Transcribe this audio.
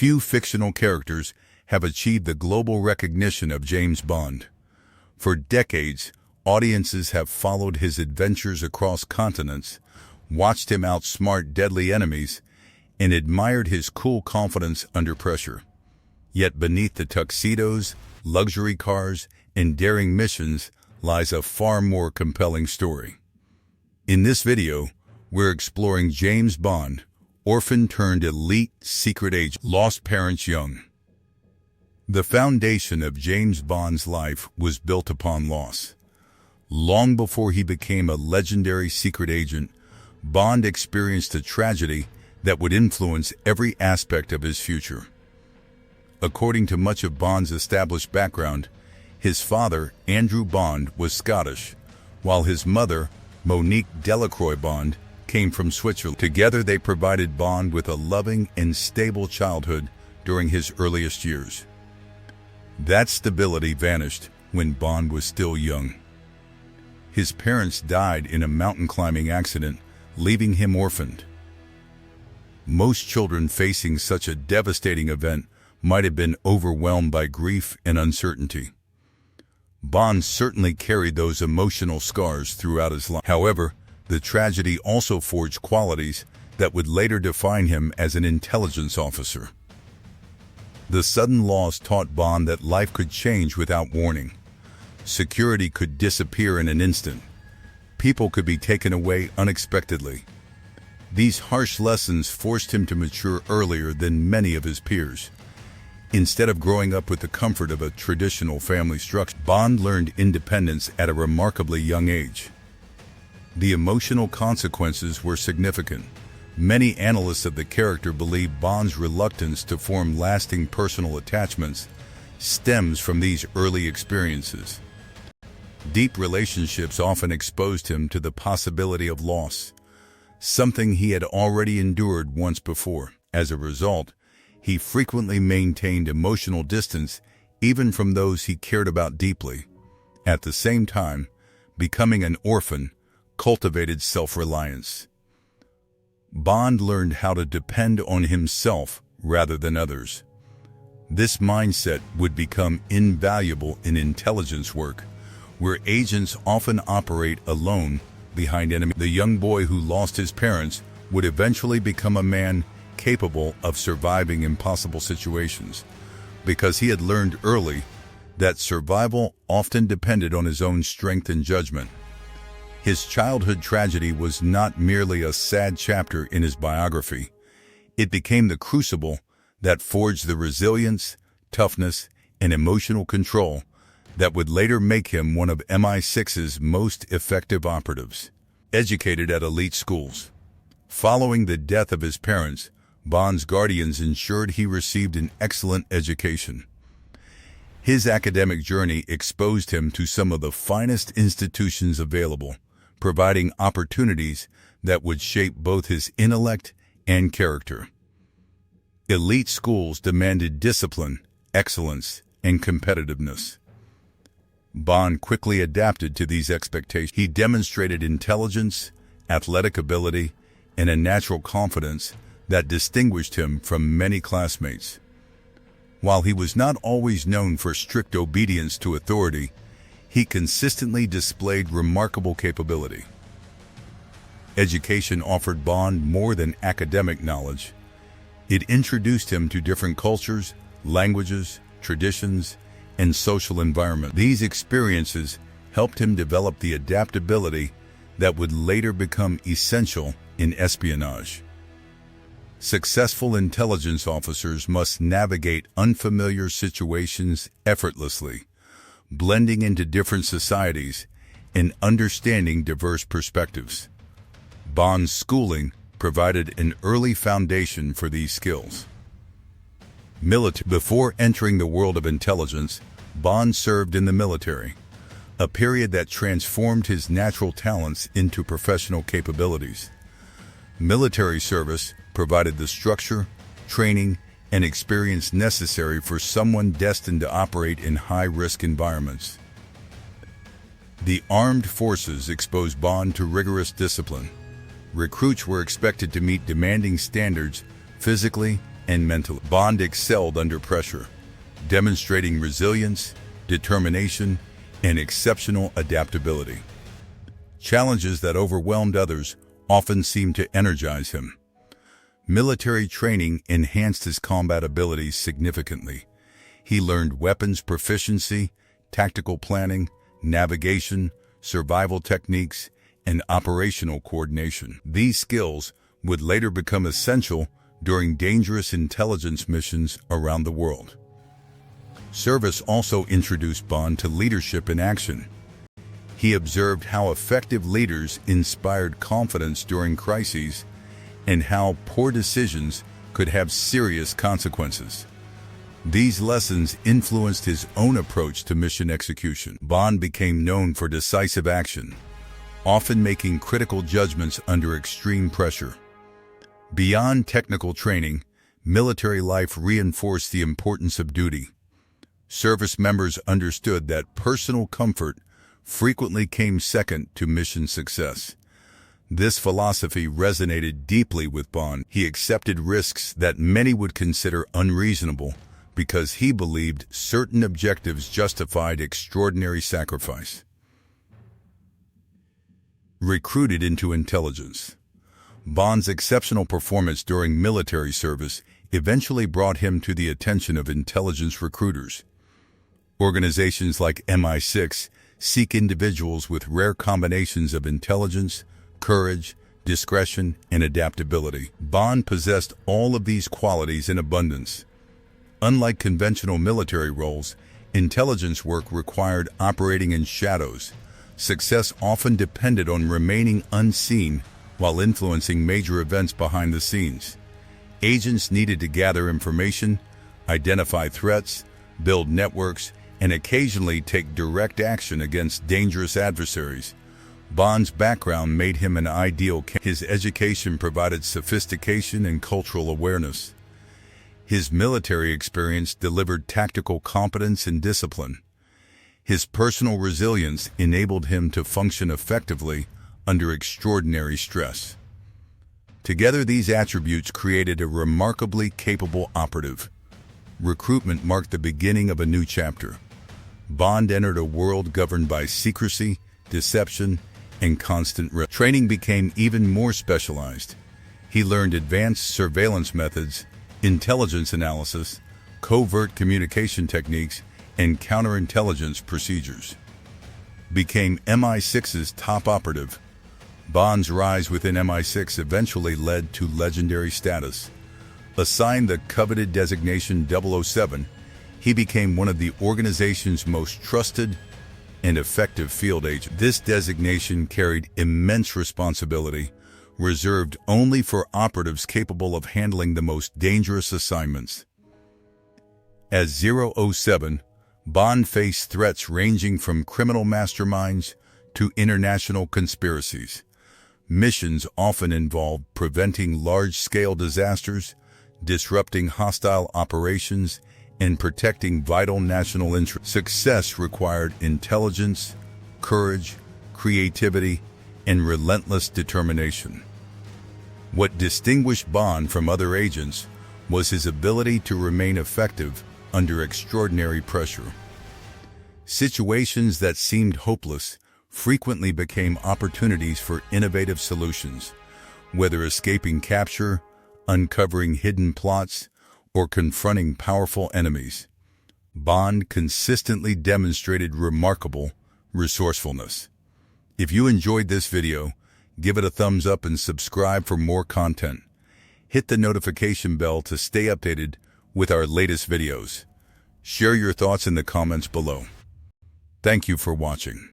Few fictional characters have achieved the global recognition of James Bond. For decades, audiences have followed his adventures across continents, watched him outsmart deadly enemies, and admired his cool confidence under pressure. Yet beneath the tuxedos, luxury cars, and daring missions lies a far more compelling story. In this video, we're exploring James Bond, orphan turned elite secret agent, lost parents young. The foundation of James Bond's life was built upon loss. Long before he became a legendary secret agent, Bond experienced a tragedy that would influence every aspect of his future. According to much of Bond's established background, his father, Andrew Bond, was Scottish, while his mother, Monique Delacroix Bond, came from Switzerland. Together they provided Bond with a loving and stable childhood during his earliest years. That stability vanished when Bond was still young. His parents died in a mountain climbing accident, leaving him orphaned. Most children facing such a devastating event might have been overwhelmed by grief and uncertainty. Bond certainly carried those emotional scars throughout his life. However, the tragedy also forged qualities that would later define him as an intelligence officer. The sudden loss taught Bond that life could change without warning. Security could disappear in an instant. People could be taken away unexpectedly. These harsh lessons forced him to mature earlier than many of his peers. Instead of growing up with the comfort of a traditional family structure, Bond learned independence at a remarkably young age. The emotional consequences were significant. Many analysts of the character believe Bond's reluctance to form lasting personal attachments stems from these early experiences. Deep relationships often exposed him to the possibility of loss, something he had already endured once before. As a result, he frequently maintained emotional distance even from those he cared about deeply. At the same time, becoming an orphan cultivated self-reliance. Bond learned how to depend on himself rather than others. This mindset would become invaluable in intelligence work, where agents often operate alone behind enemies. The young boy who lost his parents would eventually become a man capable of surviving impossible situations, because he had learned early that survival often depended on his own strength and judgment. His childhood tragedy was not merely a sad chapter in his biography. It became the crucible that forged the resilience, toughness, and emotional control that would later make him one of MI6's most effective operatives. Educated at elite schools. Following the death of his parents, Bond's guardians ensured he received an excellent education. His academic journey exposed him to some of the finest institutions available, providing opportunities that would shape both his intellect and character. Elite schools demanded discipline, excellence, and competitiveness. Bond quickly adapted to these expectations. He demonstrated intelligence, athletic ability, and a natural confidence that distinguished him from many classmates. While he was not always known for strict obedience to authority, he consistently displayed remarkable capability. Education offered Bond more than academic knowledge. It introduced him to different cultures, languages, traditions, and social environments. These experiences helped him develop the adaptability that would later become essential in espionage. Successful intelligence officers must navigate unfamiliar situations effortlessly, blending into different societies and understanding diverse perspectives. Bond's schooling provided an early foundation for these skills. Before entering the world of intelligence, Bond served in the military, a period that transformed his natural talents into professional capabilities. Military service provided the structure, training, and experience necessary for someone destined to operate in high-risk environments. The armed forces exposed Bond to rigorous discipline. Recruits were expected to meet demanding standards physically and mentally. Bond excelled under pressure, demonstrating resilience, determination, and exceptional adaptability. Challenges that overwhelmed others often seemed to energize him. Military training enhanced his combat abilities significantly. He learned weapons proficiency, tactical planning, navigation, survival techniques, and operational coordination. These skills would later become essential during dangerous intelligence missions around the world. Service also introduced Bond to leadership in action. He observed how effective leaders inspired confidence during crises and how poor decisions could have serious consequences. These lessons influenced his own approach to mission execution. Bond became known for decisive action, often making critical judgments under extreme pressure. Beyond technical training, military life reinforced the importance of duty. Service members understood that personal comfort frequently came second to mission success. This philosophy resonated deeply with Bond. He accepted risks that many would consider unreasonable because he believed certain objectives justified extraordinary sacrifice. Recruited into intelligence. Bond's exceptional performance during military service eventually brought him to the attention of intelligence recruiters. Organizations like MI6 seek individuals with rare combinations of intelligence, courage, discretion, and adaptability. Bond possessed all of these qualities in abundance. Unlike conventional military roles, intelligence work required operating in shadows. Success often depended on remaining unseen while influencing major events behind the scenes. Agents needed to gather information, identify threats, build networks, and occasionally take direct action against dangerous adversaries. Bond's background made him an ideal candidate. His education provided sophistication and cultural awareness. His military experience delivered tactical competence and discipline. His personal resilience enabled him to function effectively under extraordinary stress. Together, these attributes created a remarkably capable operative. Recruitment marked the beginning of a new chapter. Bond entered a world governed by secrecy, deception, and constant risk. Training became even more specialized. He learned advanced surveillance methods, intelligence analysis, covert communication techniques, and counterintelligence procedures. Became MI6's top operative. Bond's rise within MI6 eventually led to legendary status. Assigned the coveted designation 007, he became one of the organization's most trusted and effective field agents. This designation carried immense responsibility, reserved only for operatives capable of handling the most dangerous assignments. As 007, Bond faced threats ranging from criminal masterminds to international conspiracies. Missions often involved preventing large-scale disasters, disrupting hostile operations, and protecting vital national interests. Success required intelligence, courage, creativity, and relentless determination. What distinguished Bond from other agents was his ability to remain effective under extraordinary pressure. Situations that seemed hopeless frequently became opportunities for innovative solutions, whether escaping capture, uncovering hidden plots, or confronting powerful enemies. Bond consistently demonstrated remarkable resourcefulness. If you enjoyed this video, give it a thumbs up and subscribe for more content. Hit the notification bell to stay updated with our latest videos. Share your thoughts in the comments below. Thank you for watching.